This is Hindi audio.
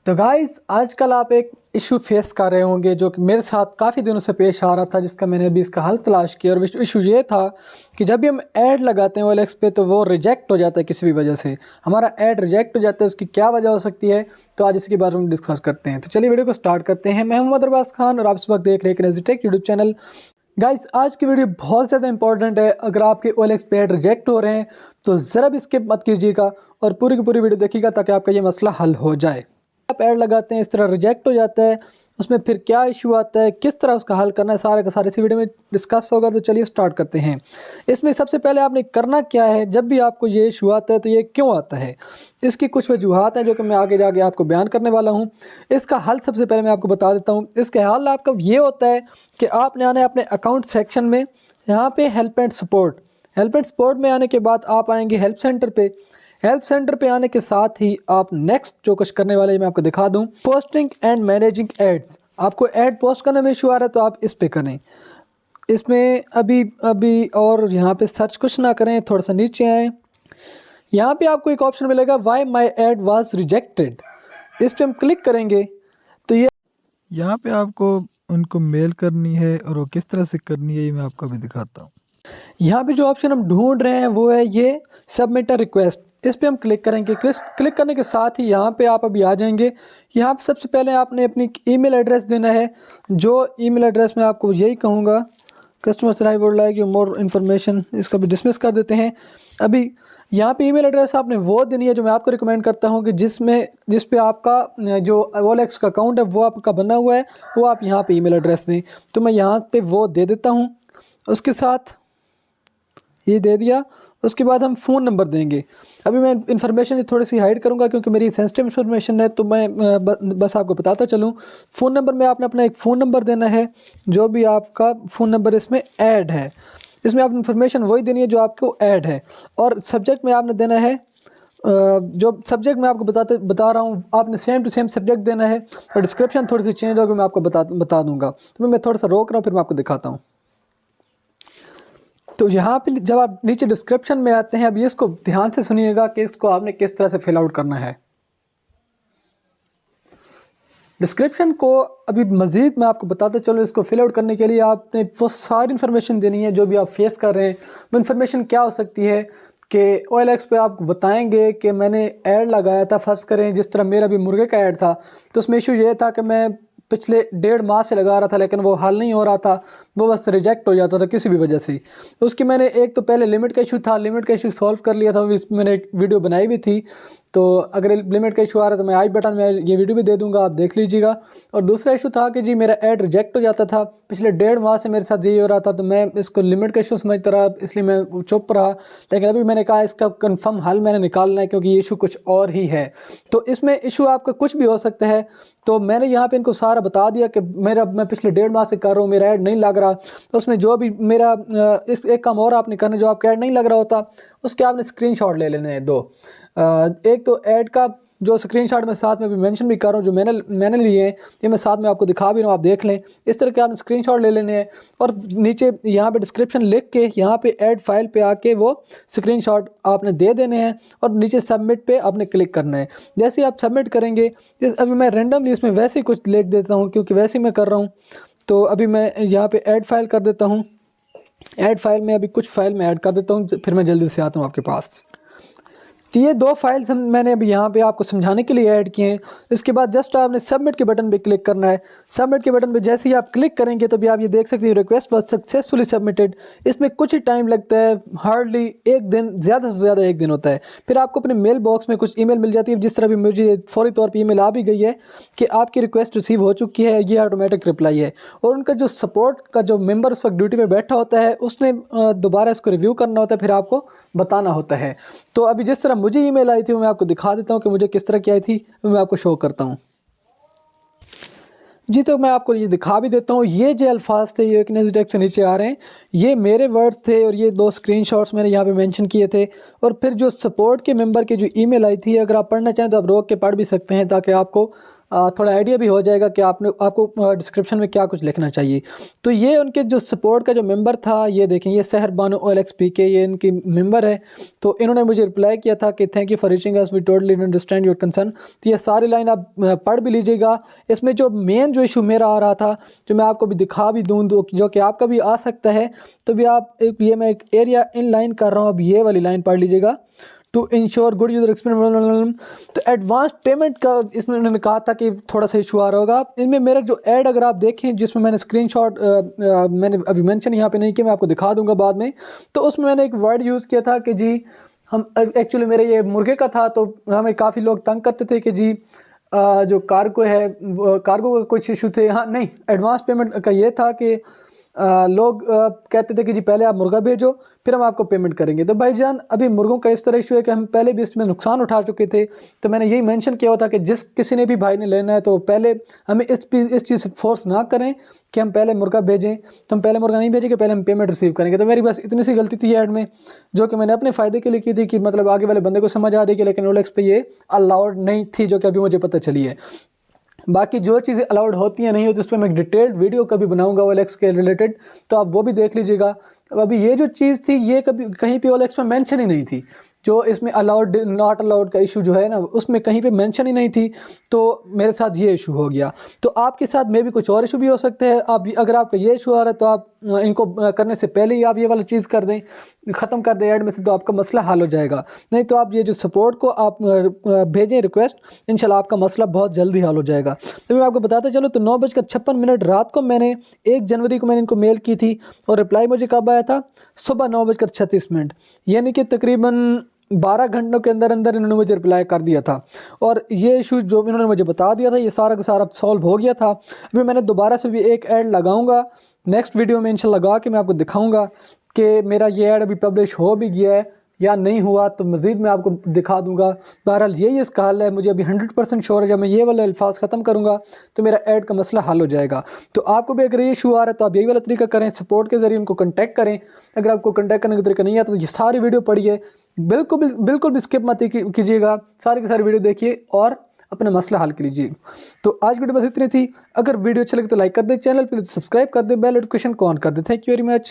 तो गाइस आजकल आप एक इशू फेस कर रहे होंगे जो कि मेरे साथ काफ़ी दिनों से पेश आ रहा था, जिसका मैंने अभी इसका हल तलाश किया। और इशू ये था कि जब भी हम ऐड लगाते हैं OLX पे तो वो रिजेक्ट हो जाता है किसी भी वजह से। हमारा ऐड रिजेक्ट हो जाता है, उसकी क्या वजह हो सकती है, तो आज इसके बारे में डिस्कस करते हैं। तो चलिए वीडियो को स्टार्ट करते हैं। मैं मोहम्मद अरबाज खान और आप इस वक्त देख रहे हैं crazy take YouTube channel. Guys आज की वीडियो बहुत ज़्यादा इंपॉर्टेंट है। अगर आपके OLX पे ऐड रिजेक्ट हो रहे हैं तो ज़रा भी स्किप मत कीजिएगा और पूरी की पूरी वीडियो देखिएगा ताकि आपका ये मसला हल हो जाए। आप ऐड लगाते हैं, इस तरह रिजेक्ट हो जाता है, उसमें फिर क्या इशू आता है, किस तरह उसका हल करना है, सारे का सारे इसी वीडियो में डिस्कस होगा। तो चलिए स्टार्ट करते हैं। इसमें सबसे पहले आपने करना क्या है, जब भी आपको ये इशू आता है तो ये क्यों आता है, इसकी कुछ वजूहात हैं जो कि मैं आगे जाके आपको बयान करने वाला हूँ। इसका हल सबसे पहले मैं आपको बता देता हूँ। इसका हल आपका ये होता है कि आपने आना है अपने अकाउंट सेक्शन में, यहाँ पे हेल्प एंड सपोर्ट में आने के बाद आप आएंगे हेल्प सेंटर पे। हेल्प सेंटर पे आने के साथ ही आप नेक्स्ट जो कुछ करने वाले हैं मैं आपको दिखा दूं, पोस्टिंग एंड मैनेजिंग एड्स। आपको ऐड पोस्ट करने में इशू आ रहा है तो आप इस पे करें। इसमें अभी और यहाँ पे सर्च कुछ ना करें, थोड़ा सा नीचे आएँ। यहाँ पे आपको एक ऑप्शन मिलेगा why my ad was rejected. इस पे हम क्लिक करेंगे तो ये यहाँ पे आपको उनको मेल करनी है और वो किस तरह से करनी है ये मैं आपको अभी दिखाता हूँ। यहाँ पे जो ऑप्शन हम ढूंढ रहे हैं वो है ये सबमिट अ रिक्वेस्ट। इस पे हम क्लिक करेंगे। क्लिक करने के साथ ही यहाँ पे आप अभी आ जाएंगे। यहाँ पे सबसे पहले आपने अपनी ईमेल एड्रेस देना है। जो ईमेल एड्रेस मैं आपको यही कहूँगा, customer service would like you more information, इसको भी डिसमिस कर देते हैं। अभी यहाँ पे ईमेल एड्रेस आपने वो देनी है जो मैं आपको रिकमेंड करता हूँ कि जिस पे आपका जो OLX का अकाउंट है वो आपका बना हुआ है, वो आप यहाँ पे ईमेल एड्रेस दें। तो मैं यहाँ पे वो दे देता हूँ। उसके साथ ये दे दिया। उसके बाद हम फ़ोन नंबर देंगे। अभी मैं इन्फॉर्मेशन थोड़ी सी हाइड करूंगा क्योंकि मेरी सेंसिटिव इन्फॉर्मेशन है, तो मैं बस आपको बताता चलूं। फ़ोन नंबर में आपने अपना एक फ़ोन नंबर देना है, जो भी आपका फ़ोन नंबर इसमें ऐड है। इसमें आप इन्फॉर्मेशन वही देनी है जो आपको ऐड है। और सब्जेक्ट में आपने देना है जो सब्जेक्ट मैं आपको बता रहा हूँ, आपने सेम टू सेम सब्जेक्ट देना है। और डिस्क्रिप्शन थोड़ी सी चेंज होगी, मैं आपको बता दूँगा। तो मैं थोड़ा सा रोक रहा हूँ, फिर मैं आपको दिखाता हूँ। तो यहाँ पे जब आप नीचे डिस्क्रिप्शन में आते हैं, अब ये इसको ध्यान से सुनिएगा कि इसको आपने किस तरह से फिल आउट करना है। डिस्क्रिप्शन को अभी मज़ीद मैं आपको बताता चलूँ। इसको फिल आउट करने के लिए आपने वो सारी इन्फॉर्मेशन देनी है जो भी आप फेस कर रहे हैं। वो इन्फॉर्मेशन क्या हो सकती है कि OLX पे आपको बताएंगे कि मैंने ऐड लगाया था। फ़र्ज़ करें जिस तरह मेरा भी मुर्गे का ऐड था, तो उसमें इशू ये था कि मैं पिछले 1.5 माह से लगा रहा था, लेकिन वो हल नहीं हो रहा था, वो बस रिजेक्ट हो जाता था किसी भी वजह से। तो उसकी मैंने एक तो पहले लिमिट का इशू था, लिमिट का इशू सॉल्व कर लिया था। इस मैंने एक वीडियो बनाई भी थी। तो अगर लिमिट का इशू आ रहा है तो मैं आई बटन में ये वीडियो भी दे दूंगा, आप देख लीजिएगा। और दूसरा इशू था कि जी मेरा ऐड रिजेक्ट हो जाता था, पिछले 1.5 माह से मेरे साथ यही हो रहा था। तो मैं इसको लिमिट का इशू समझता रहा, इसलिए मैं चुप रहा। लेकिन अभी मैंने कहा इसका कंफर्म हल मैंने निकालना है, क्योंकि ये इशू कुछ और ही है। तो इसमें इशू आपका कुछ भी हो सकता है। तो मैंने यहाँ पे इनको सारा बता दिया कि मैं पिछले 1.5 माह से कर रहा हूँ, मेरा ऐड नहीं लग रहा। तो उसमें जो भी मेरा इस एक काम और आपने करना, जो आपका ऐड नहीं लग रहा होता उसके आपने स्क्रीनशॉट ले लेने हैं 2। एक तो ऐड का जो स्क्रीनशॉट मैं साथ में भी मेंशन भी कर रहा हूँ, जो मैंने लिए हैं, ये मैं साथ में आपको दिखा भी रहा हूँ, आप देख लें। इस तरह के आपने स्क्रीनशॉट ले लेने हैं और नीचे यहाँ पे डिस्क्रिप्शन लिख के यहाँ पे ऐड फाइल पे आके वो स्क्रीनशॉट आपने दे देने हैं और नीचे सबमिट पे आपने क्लिक करना है। जैसे ही आप सबमिट करेंगे, अभी मैं रेंडमली इसमें वैसे ही कुछ लिख देता हूँ क्योंकि वैसे ही मैं कर रहा हूँ। तो अभी मैं यहाँ पर ऐड फाइल कर देता हूँ। ऐड फाइल में अभी कुछ फाइल मैं ऐड कर देता हूँ, फिर मैं जल्दी से आता हूँ आपके पास। तो ये 2 फाइल्स मैंने अभी यहाँ पे आपको समझाने के लिए ऐड किए हैं। इसके बाद जस्ट आपने सबमिट के बटन पे क्लिक करना है। सबमिट के बटन पे जैसे ही आप क्लिक करेंगे तो भी आप ये देख सकते हैं रिक्वेस्ट वाज सक्सेसफुली सबमिटेड। इसमें कुछ ही टाइम लगता है, हार्डली 1 दिन, ज़्यादा से ज़्यादा 1 दिन होता है। फिर आपको अपने मेल बॉक्स में कुछ ईमेल मिल जाती है। जिस तरह भी मुझे फौरी तौर पर ईमेल आ भी गई है कि आपकी रिक्वेस्ट रिसीव हो चुकी है, ये ऑटोमेटिक रिप्लाई है। और उनका जो सपोर्ट का जो मेम्बर उस वक्त ड्यूटी में बैठा होता है, उसने दोबारा इसको रिव्यू करना होता है, फिर आपको बताना होता है। तो अभी जिस तरह मुझे ईमेल आई थी वो मैं आपको दिखा देता हूँ कि मुझे किस तरह की आई थी, वो मैं आपको शो करता हूँ जी। तो मैं आपको ये दिखा भी देता हूँ। ये जो अल्फाज थे ये क्रेजी टेक से नीचे आ रहे हैं, ये मेरे वर्ड्स थे और ये 2 स्क्रीनशॉट्स मैंने यहाँ पे मेंशन किए थे। और फिर जो सपोर्ट के मेंबर की जो ईमेल आई थी, अगर आप पढ़ना चाहें तो आप रोक के पढ़ भी सकते हैं ताकि आपको थोड़ा आइडिया भी हो जाएगा कि आपको डिस्क्रिप्शन में क्या कुछ लिखना चाहिए। तो ये उनके जो सपोर्ट का जो मेंबर था, ये देखें, ये सहर बानो OLX PK, ये इनकी मेंबर है। तो इन्होंने मुझे रिप्लाई किया था कि thank you for reaching us, we totally understand your concern. तो ये सारी लाइन आप पढ़ भी लीजिएगा। इसमें जो मेन जो इशू मेरा आ रहा था, जो मैं आपको भी दिखा भी दूँ, जो कि आपका भी आ सकता है, तो भी आप मैं एक एरिया इन लाइन कर रहा हूँ, अब ये वाली लाइन पढ़ लीजिएगा। To ensure good user experience, तो एडवांस पेमेंट का इसमें उन्होंने कहा था कि थोड़ा सा इशू आ रहा होगा। इनमें मेरा जो ऐड अगर आप देखें, जिसमें मैंने स्क्रीनशॉट मैंने अभी मेंशन यहाँ पे नहीं किया, मैं आपको दिखा दूंगा बाद में। तो उसमें मैंने एक वर्ड यूज़ किया था कि जी हम एक्चुअली मेरे ये मुर्गे का था, तो हमें काफ़ी लोग तंग करते थे कि जी जो कार्गो है, कार्गो का कुछ इशू थे। हाँ नहीं, एडवांस पेमेंट का ये था कि लोग कहते थे कि जी पहले आप मुर्गा भेजो, फिर हम आपको पेमेंट करेंगे। तो भाईजान अभी मुर्गों का इस तरह इशू है कि हम पहले भी इसमें नुकसान उठा चुके थे। तो मैंने यही मेंशन किया हुआ था कि जिस किसी ने भी भाई ने लेना है, तो पहले हमें इस चीज़ से फोर्स ना करें कि हम पहले मुर्गा भेजें। तो हम पहले मुर्गा नहीं भेजेंगे, पहले हम पेमेंट रिसीव करेंगे। तो मेरी बस इतनी सी गलती थी ऐड में, जो कि मैंने अपने फ़ायदे के लिए की थी, कि मतलब आगे वाले बंदे को समझ आ रही है, लेकिन OLX पे ये अलाउड नहीं थी, जो कि अभी मुझे पता चली है। बाकी जो चीज़ें अलाउड होती हैं नहीं होती, उस पर मैं एक डिटेल्ड वीडियो कभी बनाऊंगा OLX के रिलेटेड, तो आप वो भी देख लीजिएगा। अभी ये जो चीज़ थी, ये कभी कहीं पे OLX में मेंशन ही नहीं थी। जो इसमें अलाउड नॉट अलाउड का इशू जो है ना, उसमें कहीं पे मेंशन ही नहीं थी। तो मेरे साथ ये इशू हो गया। तो आपके साथ मे भी कुछ और इशू भी हो सकते हैं। आप अगर आपका ये इशू आ रहा है, तो आप इनको करने से पहले ही आप ये वाला चीज़ कर दें, ख़त्म कर दें ऐड में से, तो आपका मसला हल हो जाएगा। नहीं तो आप ये जो सपोर्ट को आप भेजें रिक्वेस्ट, इंशाल्लाह आपका मसला बहुत जल्दी हल हो जाएगा। तो मैं आपको बताता चलो, तो 9:56 रात को मैंने 1 जनवरी को मैंने इनको मेल की थी, और रिप्लाई मुझे कब आया था? सुबह 9:36, यानी कि तकरीबन 12 घंटों के अंदर अंदर इन्होंने मुझे रिप्लाई कर दिया था। और ये इशू जो इन्होंने मुझे बता दिया था, ये सारा का सारा सॉल्व हो गया था। अभी मैंने दोबारा से भी एक ऐड लगाऊंगा नेक्स्ट वीडियो में, इंशाल्लाह लगा के मैं आपको दिखाऊंगा कि मेरा ये ऐड अभी पब्लिश हो भी गया है या नहीं हुआ, तो मज़ीद मैं आपको दिखा दूंगा। बहरहाल यही इसका हल है। मुझे अभी 100% श्योर है, जब मैं ये वाले अल्फाज ख़त्म करूँगा तो मेरा ऐड का मसला हल हो जाएगा। तो आपको भी अगर ये इशू आ रहा है, तो आप यही वाला तरीका करें, सपोर्ट के ज़रिए उनको कॉन्टैक्ट करें। अगर आपको कॉन्टैक्ट करने का तरीका नहीं आता, तो ये सारी वीडियो पढ़िए, बिल्कुल भी स्किप मत कीजिएगा, सारी की सारी वीडियो देखिए और अपना मसला हल कीजिए। तो आज की वीडियो बस इतनी थी। अगर वीडियो अच्छी लगे तो लाइक कर दें, चैनल पर सब्सक्राइब कर दें, बेल नोटिफिकेशन को ऑन कर दें। Thank you very much.